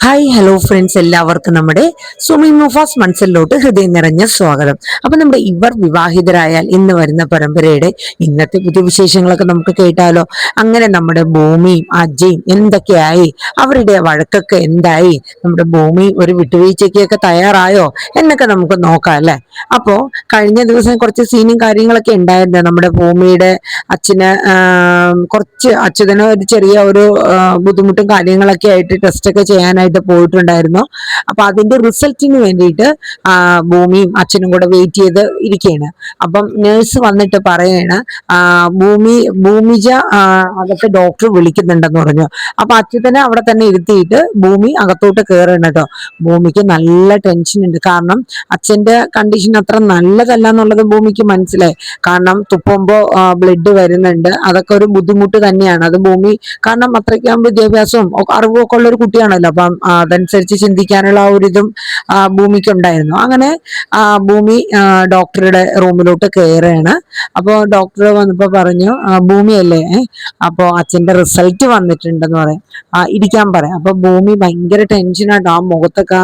Hi hello friends, എല്ലാവർക്കും നമ്മുടെ സുമി മുഫാസ് മനസ്സിലോട്ട് ഹൃദയം നിറഞ്ഞ സ്വാഗതം. അപ്പൊ നമ്മുടെ ഇവർ വിവാഹിതരായാൽ ഇന്ന് വരുന്ന പരമ്പരയുടെ ഇന്നത്തെ പുതിയ വിശേഷങ്ങളൊക്കെ നമുക്ക് കേട്ടാലോ. അങ്ങനെ നമ്മുടെ ഭൂമിയും അജയും എന്തൊക്കെയായി, അവരുടെ വഴക്കൊക്കെ എന്തായി, നമ്മുടെ ഭൂമി ഒരു വിട്ടുവീഴ്ചയ്ക്കൊക്കെ തയ്യാറായോ എന്നൊക്കെ നമുക്ക് നോക്കാം അല്ലെ. അപ്പോ കഴിഞ്ഞ ദിവസം കുറച്ച് സീനും കാര്യങ്ങളൊക്കെ ഉണ്ടായിരുന്നു. നമ്മുടെ ഭൂമിയുടെ അച്ഛന് കുറച്ച് അച്യുതന് ഒരു ചെറിയ ഒരു ബുദ്ധിമുട്ടും കാര്യങ്ങളൊക്കെ ആയിട്ട് ടെസ്റ്റ് ഒക്കെ ചെയ്യാനായിട്ട് പോയിട്ടുണ്ടായിരുന്നു. അപ്പൊ അതിന്റെ റിസൾട്ടിന് വേണ്ടിയിട്ട് ഭൂമിയും അച്ഛനും കൂടെ വെയിറ്റ് ചെയ്ത് ഇരിക്കുകയാണ്. അപ്പം നേഴ്സ് വന്നിട്ട് പറയാണ്, ഭൂമിജ അകത്ത് ഡോക്ടർ വിളിക്കുന്നുണ്ടെന്ന് പറഞ്ഞു. അപ്പൊ അച്യുതനെ അവിടെ തന്നെ ഇരുത്തിയിട്ട് ഭൂമി അകത്തോട്ട് കയറണം കേട്ടോ. ഭൂമിക്ക് നല്ല ടെൻഷൻ ഉണ്ട്. കാരണം അച്ഛന്റെ കണ്ടീഷൻ അത്ര നല്ലതല്ല എന്നുള്ളത് ഭൂമിക്ക് മനസ്സിലായി. കാരണം തുപ്പുമ്പോ ബ്ലഡ് വരുന്നുണ്ട്, അതൊക്കെ ഒരു ബുദ്ധിമുട്ട് തന്നെയാണ്. അത് ഭൂമി കാരണം അത്രയ്ക്കും വിദ്യാഭ്യാസവും അറിവും ഒക്കെ ഉള്ള ഒരു കുട്ടിയാണല്ലോ. അപ്പം അതനുസരിച്ച് ചിന്തിക്കാനുള്ള ആ ഒരു ഇതും ഭൂമിക്ക് ഉണ്ടായിരുന്നു. അങ്ങനെ ഭൂമി ഡോക്ടറുടെ റൂമിലോട്ട് കയറുകയാണ്. അപ്പോൾ ഡോക്ടർ വന്നപ്പോ പറഞ്ഞു, ഭൂമിയല്ലേ, അപ്പോ അച്ഛന്റെ റിസൾട്ട് വന്നിട്ടുണ്ടെന്ന് പറയാം, ഇരിക്കാൻ പറയാം. അപ്പൊ ഭൂമി ഭയങ്കര ടെൻഷനായിട്ട് ആ മുഖത്തൊക്കെ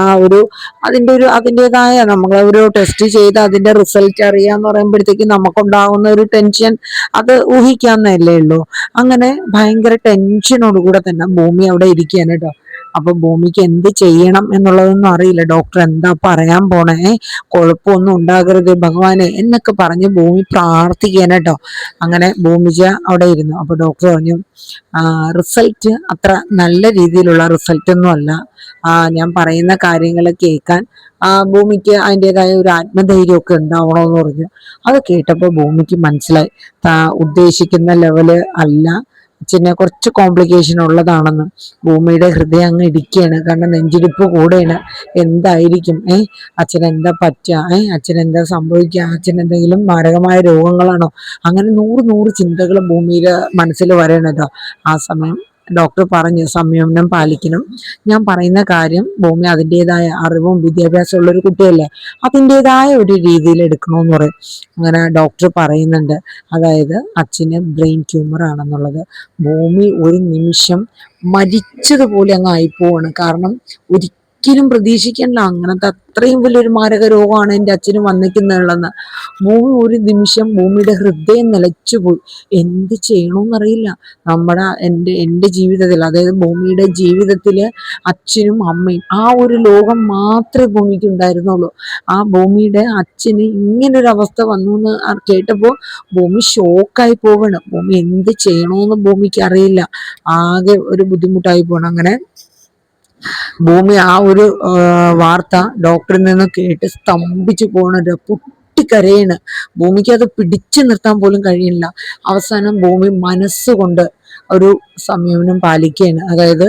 അതിൻ്റെതായ നമ്മളെ ഒരു ടെസ്റ്റ് ചെയ്ത് അതിന്റെ റിസൾട്ട് അറിയാന്ന് പറയുമ്പോഴത്തേക്ക് നമുക്കുണ്ടാകുന്ന ഒരു ടെൻഷൻ അത് ഊഹിക്കാവുന്നതല്ലേ ഉള്ളൂ. അങ്ങനെ ഭയങ്കര ടെൻഷനോടുകൂടെ തന്നെ ഭൂമി അവിടെ ഇരിക്കുകയാണ് കേട്ടോ. അപ്പൊ ഭൂമിക്ക് എന്ത് ചെയ്യണം എന്നുള്ളതൊന്നും അറിയില്ല. ഡോക്ടർ എന്താ പറയാൻ പോണേ, കുഴപ്പമൊന്നും ഉണ്ടാകരുത് ഭഗവാനെ എന്നൊക്കെ പറഞ്ഞ് ഭൂമി പ്രാർത്ഥിക്കാൻ കേട്ടോ. അങ്ങനെ ഭൂമിജ അവിടെ ഇരുന്നു. അപ്പൊ ഡോക്ടർ പറഞ്ഞു, റിസൾട്ട് അത്ര നല്ല രീതിയിലുള്ള റിസൾട്ട് ഒന്നും അല്ല. ഞാൻ പറയുന്ന കാര്യങ്ങൾ കേൾക്കാൻ ഭൂമിക്ക് അതിൻ്റെതായ ഒരു ആത്മധൈര്യമൊക്കെ ഉണ്ടാവണമെന്ന് പറഞ്ഞു. അത് കേട്ടപ്പോൾ ഭൂമിക്ക് മനസ്സിലായി ഉദ്ദേശിക്കുന്ന ലെവല് അല്ല, അച്ഛനെ കുറച്ച് കോംപ്ലിക്കേഷൻ ഉള്ളതാണെന്ന്. ഭൂമിയുടെ ഹൃദയം അങ്ങ് ഇടിക്കുകയാണ്. കാരണം നെഞ്ചിടിപ്പ് കൂടെയാണ്. എന്തായിരിക്കും അച്ഛൻ എന്താ പറ്റുക, അച്ഛൻ എന്താ സംഭവിക്കുക, അച്ഛൻ എന്തെങ്കിലും മാരകമായ രോഗങ്ങളാണോ, അങ്ങനെ നൂറ് ചിന്തകൾ ഭൂമിയുടെ മനസ്സിൽ വരണല്ലോ. ആ സമയം ഡോക്ടർ പറഞ്ഞു, സംയമനം പാലിക്കണം, ഞാൻ പറയുന്ന കാര്യം ഭൂമി അതിൻ്റെതായ അറിവും വിദ്യാഭ്യാസം ഉള്ള ഒരു കുട്ടിയല്ലേ, അതിൻ്റെതായ ഒരു രീതിയിൽ എടുക്കണമെന്ന് പറയും. അങ്ങനെ ഡോക്ടർ പറയുന്നുണ്ട്, അതായത് അച്ഛന് ബ്രെയിൻ ട്യൂമർ ആണെന്നുള്ളത്. ഭൂമി ഒരു നിമിഷം മരിച്ചതുപോലെ അങ്ങ് ആയിപ്പോവാണ്. കാരണം ഒരിക്കലും പ്രതീക്ഷിക്കണ്ട അങ്ങനത്തെ അത്രയും വലിയൊരു മാരക രോഗമാണ് എൻ്റെ അച്ഛന് വന്നിട്ടുള്ളതെന്ന്. ഭൂമി ഒരു നിമിഷം ഭൂമിയുടെ ഹൃദയം നിലച്ചുപോയി. എന്ത് ചെയ്യണമെന്നറിയില്ല. എൻ്റെ ജീവിതത്തിൽ, അതായത് ഭൂമിയുടെ ജീവിതത്തില് അച്ഛനും അമ്മയും ആ ഒരു ലോകം മാത്രമേ ഭൂമിക്ക് ഉണ്ടായിരുന്നുള്ളൂ. ആ ഭൂമിയുടെ അച്ഛന് ഇങ്ങനൊരു അവസ്ഥ വന്നു എന്ന് കേട്ടപ്പോൾ ഭൂമി ഷോക്കായി പോവാണ്. ഭൂമി എന്ത് ചെയ്യണമെന്ന് ഭൂമിക്ക് അറിയില്ല. ആകെ ഒരു ബുദ്ധിമുട്ടായി പോകണം. അങ്ങനെ ഭൂമി ആ ഒരു വാർത്ത ഡോക്ടറിൽ നിന്ന് കേട്ട് സ്തംഭിച്ചു പോകണ, പൊട്ടിക്കരയാണ്. ഭൂമിക്ക് അത് പിടിച്ചു നിർത്താൻ പോലും കഴിയില്ല. അവസാനം ഭൂമി മനസ്സുകൊണ്ട് ഒരു സംയമനം പാലിക്കുകയാണ്. അതായത്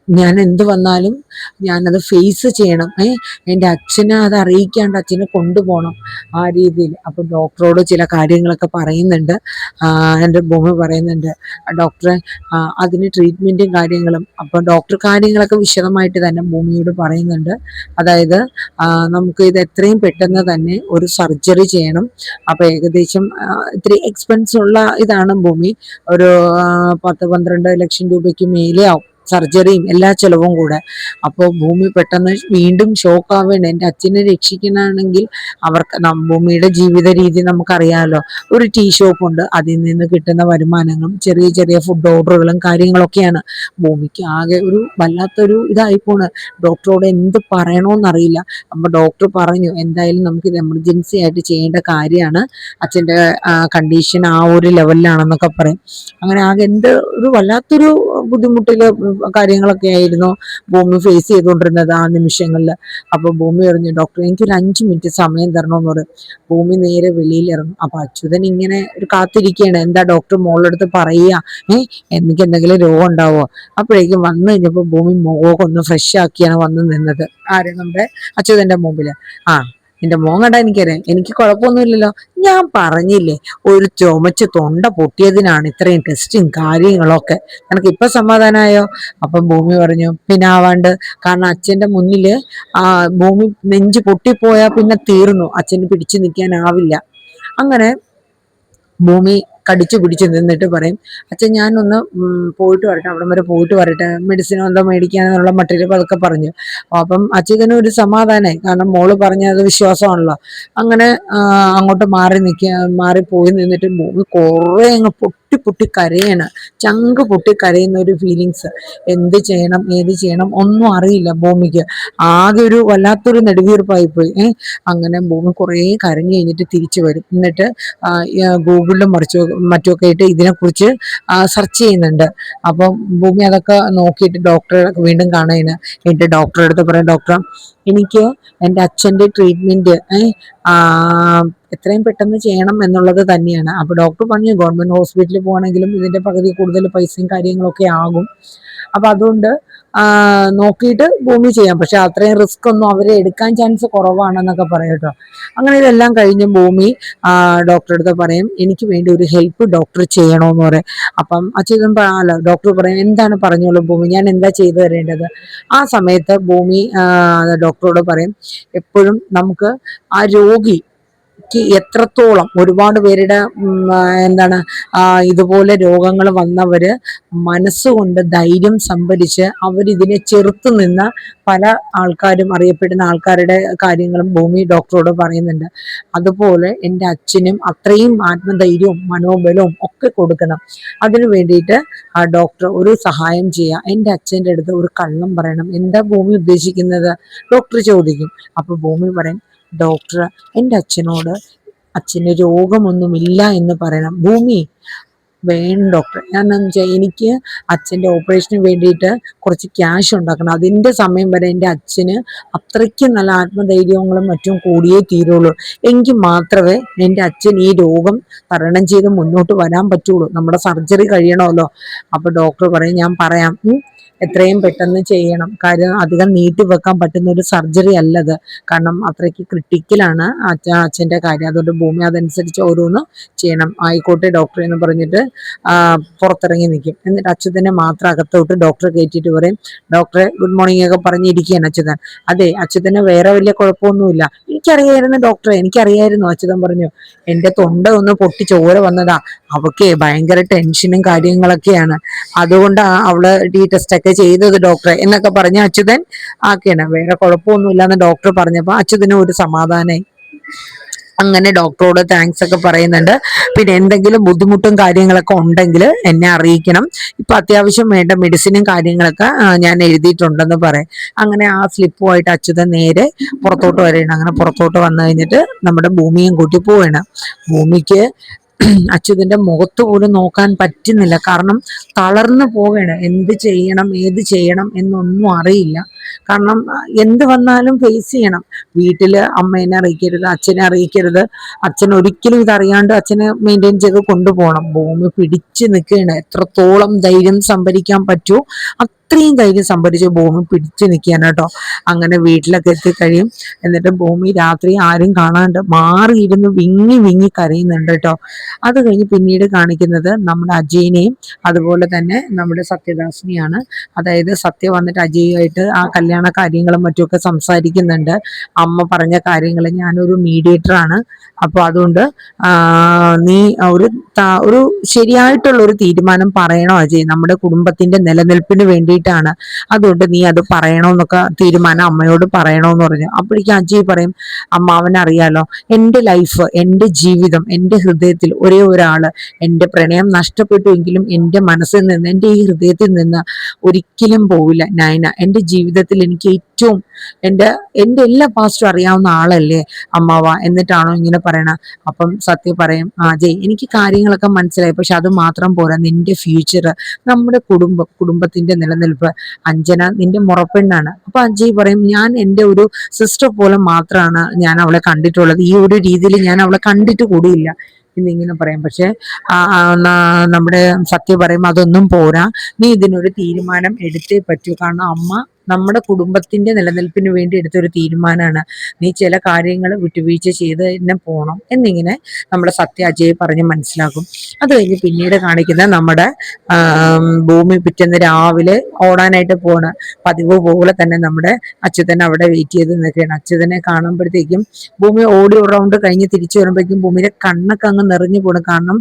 ഞാൻ എന്ത് വന്നാലും ഞാനത് ഫേസ് ചെയ്യണം, എൻ്റെ അച്ഛനെ അത് അറിയിക്കാണ്ട് അച്ഛനെ കൊണ്ടുപോകണം, ആ രീതിയിൽ. അപ്പൊ ഡോക്ടറോട് ചില കാര്യങ്ങളൊക്കെ പറയുന്നുണ്ട്. എൻ്റെ ഭൂമി പറയുന്നുണ്ട്, ഡോക്ടറെ അതിന് ട്രീറ്റ്മെന്റും കാര്യങ്ങളും. അപ്പൊ ഡോക്ടർ കാര്യങ്ങളൊക്കെ വിശദമായിട്ട് തന്നെ ഭൂമിയോട് പറയുന്നുണ്ട്. അതായത് നമുക്ക് ഇത് എത്രയും പെട്ടെന്ന് തന്നെ ഒരു സർജറി ചെയ്യണം. അപ്പൊ ഏകദേശം ഇത്തിരി എക്സ്പെൻസ് ഉള്ള ഇതാണ് ഭൂമി. ഒരു 10-12 ലക്ഷം രൂപയ്ക്ക് മേലെ ആവും സർജറിയും എല്ലാ ചെലവും കൂടെ. അപ്പോൾ ഭൂമി പെട്ടെന്ന് വീണ്ടും ഷോക്കാവേണ്ട. എൻ്റെ അച്ഛനെ രക്ഷിക്കണമെങ്കിൽ അവർക്ക് ഭൂമിയുടെ ജീവിത രീതി നമുക്കറിയാമല്ലോ. ഒരു ടീ ഷോപ്പുണ്ട്, അതിൽ നിന്ന് കിട്ടുന്ന വരുമാനങ്ങളും ചെറിയ ചെറിയ ഫുഡ് ഓർഡറുകളും കാര്യങ്ങളൊക്കെയാണ്. ഭൂമിക്ക് ആകെ ഒരു വല്ലാത്തൊരു ഇതായിപ്പോണ്. ഡോക്ടറോട് എന്ത് പറയണമെന്നറിയില്ല. അപ്പൊ ഡോക്ടർ പറഞ്ഞു, എന്തായാലും നമുക്കിത് എമർജൻസി ആയിട്ട് ചെയ്യേണ്ട കാര്യമാണ്, അച്ഛൻ്റെ കണ്ടീഷൻ ആ ഒരു ലെവലിലാണെന്നൊക്കെ പറയും. അങ്ങനെ ആകെ എന്ത് ഒരു വല്ലാത്തൊരു ബുദ്ധിമുട്ടില് കാര്യങ്ങളൊക്കെ ആയിരുന്നു ഭൂമി ഫേസ് ചെയ്തുകൊണ്ടിരുന്നത് ആ നിമിഷങ്ങളിൽ. അപ്പൊ ഭൂമി പറഞ്ഞു, ഡോക്ടർ എനിക്കൊരു 5 മിനിറ്റ് സമയം തരണമെന്ന് പറയും. ഭൂമി നേരെ വെളിയിൽ ഇറങ്ങും. അപ്പൊ അച്യുതൻ ഇങ്ങനെ ഒരു കാത്തിരിക്കുകയാണ്, എന്താ ഡോക്ടർ മോളെടുത്ത് പറയുക, എനിക്ക് എന്തെങ്കിലും രോഗം ഉണ്ടാവോ. അപ്പോഴേക്കും വന്നു കഴിഞ്ഞപ്പോ ഭൂമി മുഖമൊക്കെ ഒന്ന് ഫ്രഷ് ആക്കിയാണ് വന്ന് നിന്നത്. ആര്, നമ്മുടെ അച്യുതന്റെ മുമ്പില്. നിന്റെ മോൻ കണ്ടാ എനിക്കറിയാം, എനിക്ക് കുഴപ്പമൊന്നുമില്ലല്ലോ. ഞാൻ പറഞ്ഞില്ലേ, ഒരു ചുമച്ച് തൊണ്ട പൊട്ടിയതിനാണ് ഇത്രയും ടെസ്റ്റും കാര്യങ്ങളൊക്കെ. എനിക്ക് ഇപ്പൊ സമാധാനമായോ. അപ്പൊ ഭൂമി പറഞ്ഞു, പിന്നെ ആവാണ്ട്. കാരണം അച്ഛന്റെ മുന്നില് ഭൂമി നെഞ്ച് പൊട്ടിപ്പോയാൽ പിന്നെ തീർന്നു, അച്ഛന് പിടിച്ചു നിൽക്കാനാവില്ല. അങ്ങനെ ഭൂമി കടിച്ചു പിടിച്ച് നിന്നിട്ട് പറയും, അച്ഛൻ ഞാനൊന്ന് പോയിട്ട് വരട്ടെ, അവിടം വരെ പോയിട്ട് വരട്ടെ, മെഡിസിനോ എന്തോ മേടിക്കാനുള്ള മട്ടിൽ അതൊക്കെ പറഞ്ഞു. അപ്പം അച്ഛനും ഒരു സമാധാനമായി, കാരണം മോള് പറഞ്ഞ അത് വിശ്വാസമാണല്ലോ. അങ്ങനെ അങ്ങോട്ട് മാറി പോയി നിന്നിട്ട് ഭൂമി കുറെ അങ്ങ് പൊട്ടി പൊട്ടി കരയാണ്, ചങ്ക് പൊട്ടി കരയുന്ന ഒരു ഫീലിങ്സ്. എന്ത് ചെയ്യണം ഏത് ചെയ്യണം ഒന്നും അറിയില്ല ഭൂമിക്ക്. ആകെ ഒരു വല്ലാത്തൊരു നെടുവീർപ്പായി പോയി. അങ്ങനെ ഭൂമി കുറേ കരഞ്ഞു കഴിഞ്ഞിട്ട് തിരിച്ചു വരും. എന്നിട്ട് ഗൂഗിളിലും മറ്റുമൊക്കെ ആയിട്ട് ഇതിനെക്കുറിച്ച് സെർച്ച് ചെയ്യുന്നുണ്ട്. അപ്പം ഭൂമി അതൊക്കെ നോക്കിയിട്ട് ഡോക്ടറെ വീണ്ടും കാണുകയാണ്. എന്നിട്ട് ഡോക്ടറെ അടുത്ത് പറയും, ഡോക്ടർ എനിക്ക് എൻ്റെ അച്ഛൻ്റെ ട്രീറ്റ്മെന്റ് എത്രയും പെട്ടെന്ന് ചെയ്യണം എന്നുള്ളത് തന്നെയാണ്. അപ്പൊ ഡോക്ടർ പറഞ്ഞു, ഗവൺമെന്റ് ഹോസ്പിറ്റലിൽ പോകണമെങ്കിലും ഇതിന്റെ പകുതി കൂടുതൽ പൈസയും കാര്യങ്ങളൊക്കെ ആകും. അപ്പൊ അതുകൊണ്ട് നോക്കിയിട്ട് ഭൂമി ചെയ്യാം, പക്ഷെ അത്രയും റിസ്ക് ഒന്നും അവരെ എടുക്കാൻ ചാൻസ് കുറവാണെന്നൊക്കെ പറയും കേട്ടോ. അങ്ങനെ ഇതെല്ലാം കഴിഞ്ഞ് ഭൂമി ഡോക്ടറെ അടുത്ത് പറയും, എനിക്ക് വേണ്ടി ഒരു ഹെൽപ്പ് ഡോക്ടർ ചെയ്യണോന്ന് പറയും. അപ്പം അച്ഛൻ അല്ല, ഡോക്ടർ പറയും, എന്താണ് പറഞ്ഞോളൂ ഭൂമി, ഞാൻ എന്താ ചെയ്തു തരേണ്ടത്. ആ സമയത്ത് ഭൂമി ഡോക്ടറോട് പറയും, എപ്പോഴും നമുക്ക് ആ രോഗി എത്രത്തോളം ഒരുപാട് പേരുടെ എന്താണ് ഇതുപോലെ രോഗങ്ങൾ വന്നവര് മനസ്സുകൊണ്ട് ധൈര്യം സംഭരിച്ച് അവരിതിനെ ചെറുത്തു നിന്ന പല ആൾക്കാരും, അറിയപ്പെടുന്ന ആൾക്കാരുടെ കാര്യങ്ങളും ഭൂമി ഡോക്ടറോട് പറയുന്നുണ്ട്. അതുപോലെ എൻ്റെ അച്ഛനും അത്രയും ആത്മധൈര്യവും മനോബലവും ഒക്കെ കൊടുക്കണം. അതിനു വേണ്ടിയിട്ട് ആ ഡോക്ടർ ഒരു സഹായം ചെയ്യുക, എൻ്റെ അച്ഛൻ്റെ അടുത്ത് ഒരു കള്ളം പറയണം. എന്താ ഭൂമി ഉദ്ദേശിക്കുന്നത് ഡോക്ടർ ചോദിക്കും. അപ്പൊ ഭൂമി പറയും, ഡോക്ടർ എൻ്റെ അച്ഛനോട് അച്ഛന് രോഗമൊന്നുമില്ല എന്ന് പറയണം. ഭൂമി വേണം ഡോക്ടർ, ഞാനെന്ന് വെച്ചാൽ എനിക്ക് അച്ഛൻ്റെ ഓപ്പറേഷന് വേണ്ടിയിട്ട് കുറച്ച് ക്യാഷ് ഉണ്ടാക്കണം. അതിൻ്റെ സമയം വരെ എൻ്റെ അച്ഛന് അത്രയ്ക്ക് നല്ല ആത്മധൈര്യങ്ങളും മറ്റും കൂടിയേ തീരുള്ളൂ. എങ്കിൽ മാത്രമേ എൻ്റെ അച്ഛൻ ഈ രോഗം തരണം ചെയ്ത് മുന്നോട്ട് വരാൻ പറ്റുള്ളൂ. നമ്മുടെ സർജറി കഴിയണമല്ലോ. അപ്പൊ ഡോക്ടർ പറയും, ഞാൻ പറയാം, എത്രയും പെട്ടെന്ന് ചെയ്യണം. കാര്യം അധികം നീട്ടി വെക്കാൻ പറ്റുന്ന ഒരു സർജറി അല്ലത്, കാരണം അത്രയ്ക്ക് ക്രിട്ടിക്കലാണ് അച്ഛൻ്റെ കാര്യം. അതുകൊണ്ട് ഭൂമി അതനുസരിച്ച് ഓരോന്ന് ചെയ്യണം. ആയിക്കോട്ടെ ഡോക്ടർ എന്ന് പറഞ്ഞിട്ട് പുറത്തിറങ്ങി നിൽക്കും. എന്നിട്ട് അച്യുതനെ മാത്രം അകത്തോട്ട് ഡോക്ടർ കയറ്റിയിട്ട് പറയും, ഡോക്ടറെ ഗുഡ് മോർണിംഗ് ഒക്കെ പറഞ്ഞിരിക്കുകയാണ് അച്യുതൻ. അതെ, അച്യുതന് വേറെ വലിയ കുഴപ്പമൊന്നുമില്ല. എനിക്കറിയായിരുന്നു ഡോക്ടറെ, എനിക്കറിയായിരുന്നു. അച്യുതൻ പറഞ്ഞു, എൻ്റെ തൊണ്ട ഒന്ന് പൊട്ടി ചോര വന്നതാ, അവക്ക് ഭയങ്കര ടെൻഷനും കാര്യങ്ങളൊക്കെയാണ്, അതുകൊണ്ടാ അവള് ടെസ്റ്റ് ഒക്കെ ചെയ്തത് ഡോക്ടറെ എന്നൊക്കെ പറഞ്ഞ് അച്യുതൻ ആക്കിയാണ്. വേറെ കുഴപ്പമൊന്നുമില്ലാന്ന് ഡോക്ടർ പറഞ്ഞപ്പോ അച്യുതന് ഒരു സമാധാനമായി. അങ്ങനെ ഡോക്ടറോട് താങ്ക്സ് ഒക്കെ പറയുന്നുണ്ട്. പിന്നെ എന്തെങ്കിലും ബുദ്ധിമുട്ടും കാര്യങ്ങളൊക്കെ ഉണ്ടെങ്കിൽ എന്നെ അറിയിക്കണം, ഇപ്പൊ അത്യാവശ്യം വേണ്ട മെഡിസിനും കാര്യങ്ങളൊക്കെ ഞാൻ എഴുതിയിട്ടുണ്ടെന്ന് പറയും. അങ്ങനെ ആ സ്ലിപ്പുമായിട്ട് അച്യുതൻ നേരെ പുറത്തോട്ട് വരികയാണ്. അങ്ങനെ പുറത്തോട്ട് വന്നു കഴിഞ്ഞിട്ട് നമ്മുടെ ഭൂമിയും കൂട്ടി പോവുകയാണ്. ഭൂമിക്ക് അച്യുതന്റെ മുഖത്ത് പോലും നോക്കാൻ പറ്റുന്നില്ല, കാരണം തളർന്നു പോവുകയാണ്. എന്ത് ചെയ്യണം ഏത് ചെയ്യണം എന്നൊന്നും അറിയില്ല. കാരണം എന്ത് വന്നാലും ഫേസ് ചെയ്യണം. വീട്ടില് അമ്മേനെ അറിയിക്കരുത്, അച്ഛനെ അറിയിക്കരുത്. അച്ഛൻ ഒരിക്കലും ഇതറിയാണ്ട് അച്ഛനെ മെയിൻറ്റെയിൻ ചെയ്ത് കൊണ്ടുപോകണം. ഭൂമി പിടിച്ചു നിൽക്കുകയാണ്. എത്രത്തോളം ധൈര്യം സംഭരിക്കാൻ പറ്റുമോ അത്രയും ധൈര്യം സംഭരിച്ച് ഭൂമി പിടിച്ചു നിൽക്കുകയാണ് കേട്ടോ. അങ്ങനെ വീട്ടിലൊക്കെ എത്തിക്കഴിയും. എന്നിട്ട് ഭൂമി രാത്രി ആരും കാണാണ്ട് മാറിയിരുന്ന് വിങ്ങി വിങ്ങി കരയുന്നുണ്ട് കേട്ടോ. അത് കഴിഞ്ഞ് പിന്നീട് കാണിക്കുന്നത് നമ്മുടെ അജയനെയും അതുപോലെ തന്നെ നമ്മുടെ സത്യദാസിനെയാണ്. അതായത് സത്യ വന്നിട്ട് അജയുമായിട്ട് ആ കല്യാണ കാര്യങ്ങളും മറ്റുമൊക്കെ സംസാരിക്കുന്നുണ്ട്. അമ്മ പറഞ്ഞ കാര്യങ്ങൾ, ഞാനൊരു മീഡിയേറ്റർ ആണ്, അപ്പൊ അതുകൊണ്ട് നീ ഒരു ശരിയായിട്ടുള്ള ഒരു തീരുമാനം പറയണോ അജയ്, നമ്മുടെ കുടുംബത്തിന്റെ നിലനിൽപ്പിന് വേണ്ടിയിട്ടാണ്, അതുകൊണ്ട് നീ അത് പറയണോന്നൊക്കെ തീരുമാനം അമ്മയോട് പറയണോന്ന് പറഞ്ഞു. അപ്പോഴേക്കും അജയ് പറയും, അമ്മ അവനറിയാലോ എൻ്റെ ലൈഫ്, എൻ്റെ ജീവിതം, എൻ്റെ ഹൃദയത്തിൽ ഒരേ ഒരാള്, എൻ്റെ പ്രണയം നഷ്ടപ്പെട്ടുവെങ്കിലും എൻ്റെ മനസ്സിൽ നിന്ന്, എൻ്റെ ഈ ഹൃദയത്തിൽ നിന്ന് ഒരിക്കലും പോവില്ല നയന. എൻ്റെ ജീവിതത്തിൽ എനിക്ക് ഏറ്റവും എൻ്റെ എല്ലാ പാസ്റ്റും അറിയാവുന്ന ആളല്ലേ അമ്മാവ, എന്നിട്ടാണോ ഇങ്ങനെ പറയണ. അപ്പം സത്യം പറയും, അജയ് എനിക്ക് കാര്യങ്ങളൊക്കെ മനസ്സിലായി, പക്ഷെ അത് മാത്രം പോരാ, നിന്റെ ഫ്യൂച്ചർ, നമ്മുടെ കുടുംബത്തിന്റെ നിലനിൽപ്പ്, അഞ്ജന നിന്റെ മുറപ്പെണ്ണാണ്. അപ്പൊ അജയ് പറയും, ഞാൻ എൻ്റെ ഒരു സിസ്റ്റർ പോലെ മാത്രമാണ് ഞാൻ അവളെ കണ്ടിട്ടുള്ളത്, ഈ ഒരു രീതിയിൽ ഞാൻ അവളെ കണ്ടിട്ട് കൂടിയില്ല എന്നിങ്ങനെ പറയും. പക്ഷെ നമ്മുടെ സത്യം പറയും, അതൊന്നും പോരാ, നീ ഇതിനൊരു തീരുമാനം എടുത്തേ പറ്റൂ, കാരണം അമ്മ നമ്മുടെ കുടുംബത്തിന്റെ നിലനിൽപ്പിന് വേണ്ടി എടുത്തൊരു തീരുമാനമാണ്. നീ ചില കാര്യങ്ങൾ വിട്ടുവീഴ്ച ചെയ്ത് തന്നെ പോണം എന്നിങ്ങനെ നമ്മുടെ സത്യ അജയ് പറഞ്ഞ് മനസ്സിലാക്കും. അത് കഴിഞ്ഞ് പിന്നീട് കാണിക്കുന്ന നമ്മുടെ ഭൂമി പിറ്റേന്ന് രാവിലെ ഓടാനായിട്ട് പോണ്. പതിവ് പോലെ തന്നെ നമ്മുടെ അച്യുതൻ അവിടെ വെയിറ്റ് ചെയ്ത് നിൽക്കുകയാണ്. അച്യുതനെ കാണുമ്പോഴത്തേക്കും ഭൂമി ഓടി റൗണ്ട് കഴിഞ്ഞ് തിരിച്ചു വരുമ്പോഴേക്കും ഭൂമിയുടെ കണ്ണൊക്കെ അങ്ങ് നിറഞ്ഞു പോകണം. കാരണം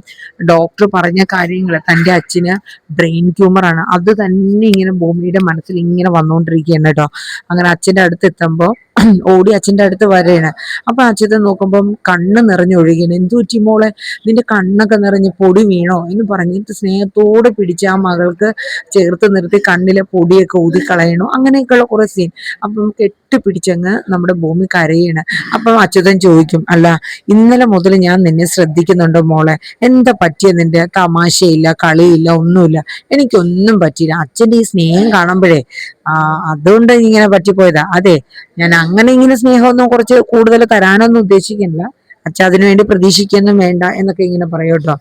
ഡോക്ടർ പറഞ്ഞ കാര്യങ്ങൾ തൻ്റെ അച്ഛന് ബ്രെയിൻ ട്യൂമർ ആണ്, അത് തന്നെ ഇങ്ങനെ ഭൂമിയുടെ മനസ്സിൽ ഇങ്ങനെ വന്നുകൊണ്ടിരിക്കുകയാണ് കേട്ടോ. അങ്ങനെ അച്ഛൻ്റെ അടുത്ത് എത്തുമ്പോൾ ഓടി അച്ഛൻ്റെ അടുത്ത് വരെയാണ്. അപ്പൊ അച്ഛൻ നോക്കുമ്പം കണ്ണ് നിറഞ്ഞൊഴുകയാണ്. എന്തു പറ്റി മോളെ, നിന്റെ കണ്ണൊക്കെ നിറഞ്ഞ് പൊടി വീണോ എന്ന് പറഞ്ഞിട്ട് സ്നേഹത്തോടെ പിടിച്ച് ആ മകൾക്ക് ചേർത്ത് നിർത്തി കണ്ണിലെ പൊടിയൊക്കെ ഊതിക്കളയണു. അങ്ങനെയൊക്കെയുള്ള കുറെ സീൻ. അപ്പം കെട്ടിപ്പിടിച്ചങ്ങ് നമ്മുടെ ഭൂമി കരയാണ്. അപ്പം അച്യുതൻ ചോദിക്കും, അല്ല ഇന്നലെ മുതൽ ഞാൻ നിന്നെ ശ്രദ്ധിക്കുന്നുണ്ടോ മോളെ, എന്താ പറ്റിയ നിന്റെ? തമാശയില്ല, കളിയില്ല, ഒന്നുമില്ല. എനിക്കൊന്നും പറ്റിയില്ല. അച്ഛൻ്റെ ഈ സ്നേഹം കാണുമ്പോഴേ അതുകൊണ്ട് ഇങ്ങനെ പറ്റിപ്പോയതാ. അതെ, ഞാൻ അങ്ങനെ ഇങ്ങനെ സ്നേഹമൊന്നും കുറച്ച് കൂടുതൽ തരാനൊന്നും ഉദ്ദേശിക്കുന്നില്ല. അച്ഛൻ അതിനു വേണ്ടി പ്രതീക്ഷിക്കൊന്നും വേണ്ട എന്നൊക്കെ ഇങ്ങനെ പറയും കേട്ടോ.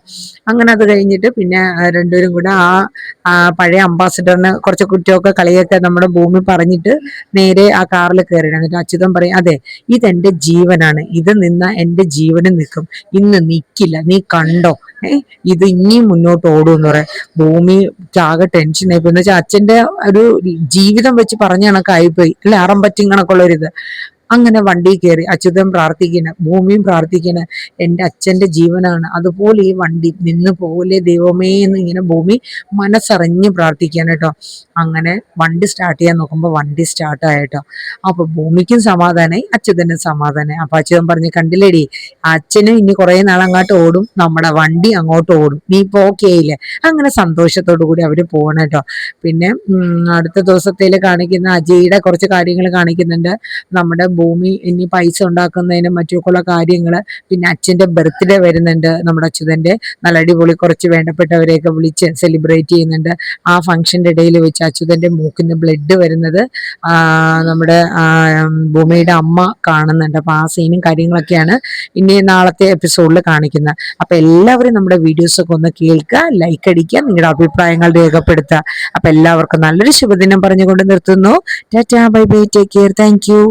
അങ്ങനെ അത് കഴിഞ്ഞിട്ട് പിന്നെ രണ്ടുപേരും കൂടെ ആ പഴയ അംബാസിഡറിന് കുറച്ച് കുറ്റമൊക്കെ കളിയൊക്കെ നമ്മുടെ ഭൂമി പറഞ്ഞിട്ട് നേരെ ആ കാറിൽ കയറിയാണ്. എന്നിട്ട് അച്യുതൻ പറയും, അതെ ഇതെന്റെ ജീവനാണ്, ഇത് നിന്ന എന്റെ ജീവനും നിൽക്കും, ഇന്ന് നിൽക്കില്ല, നീ കണ്ടോ, ഇത് ഇനിയും മുന്നോട്ട് ഓടും എന്ന് പറയാം. ഭൂമി ആകെ ടെൻഷനായി പോയി. എന്ന് വെച്ചാൽ അച്ഛന്റെ ഒരു ജീവിതം വെച്ച് പറഞ്ഞ കണക്കായിപ്പോയി അല്ലെ, അറം പറ്റും കണക്കുള്ള ഒരു ഇത്. അങ്ങനെ വണ്ടി കയറി അച്യുതൻ പ്രാർത്ഥിക്കണ, ഭൂമിയും പ്രാർത്ഥിക്കണ, എൻ്റെ അച്ഛന്റെ ജീവനാണ്, അതുപോലെ ഈ വണ്ടി നിന്ന് പോലെ ദൈവമേ എന്ന് ഇങ്ങനെ ഭൂമി മനസ്സറിഞ്ഞ് പ്രാർത്ഥിക്കാൻ കേട്ടോ. അങ്ങനെ വണ്ടി സ്റ്റാർട്ട് ചെയ്യാൻ നോക്കുമ്പോൾ വണ്ടി സ്റ്റാർട്ട് ആയിട്ടോ. അപ്പൊ ഭൂമിക്കും സമാധാനായി, അച്യുതനും സമാധാനായി. അപ്പൊ അച്യുതൻ പറഞ്ഞു, കണ്ടില്ലേടി, അച്ഛനും ഇനി കുറെ നാൾ അങ്ങോട്ട് ഓടും, നമ്മുടെ വണ്ടി അങ്ങോട്ട് ഓടും, നീ ഇപ്പൊ ഓക്കെ ആയില്ലേ. അങ്ങനെ സന്തോഷത്തോടു കൂടി അവര് പോകണം കേട്ടോ. പിന്നെ അടുത്ത ദിവസത്തേല് കാണിക്കുന്ന അജയുടെ കുറച്ച് കാര്യങ്ങൾ കാണിക്കുന്നുണ്ട്. നമ്മുടെ ഭൂമി ഇനി പൈസ ഉണ്ടാക്കുന്നതിനും മറ്റൊക്കെയുള്ള കാര്യങ്ങൾ. പിന്നെ അച്ഛന്റെ ബർത്ത്ഡേ വരുന്നുണ്ട് നമ്മുടെ അച്യുതന്റെ. നല്ല അടിപൊളി കുറച്ച് വേണ്ടപ്പെട്ടവരെയൊക്കെ വിളിച്ച് സെലിബ്രേറ്റ് ചെയ്യുന്നുണ്ട്. ആ ഫംഗ്ഷന്റെ ഇടയിൽ വെച്ച് അച്യുതന്റെ മൂക്കിന്ന് ബ്ലഡ് വരുന്നത് നമ്മുടെ ഭൂമിയുടെ അമ്മ കാണുന്നുണ്ട്. അപ്പൊ ആ സീനും കാര്യങ്ങളൊക്കെയാണ് ഇനി നാളത്തെ എപ്പിസോഡിൽ കാണിക്കുന്നത്. അപ്പൊ എല്ലാവരും നമ്മുടെ വീഡിയോസ് ഒക്കെ ഒന്ന് കേൾക്കുക, ലൈക്ക് അടിക്കുക, നിങ്ങളുടെ അഭിപ്രായങ്ങൾ രേഖപ്പെടുത്തുക. അപ്പൊ എല്ലാവർക്കും നല്ലൊരു ശുഭദിനം പറഞ്ഞുകൊണ്ട് നിർത്തുന്നു. Tata, bye bye, take care, thank you.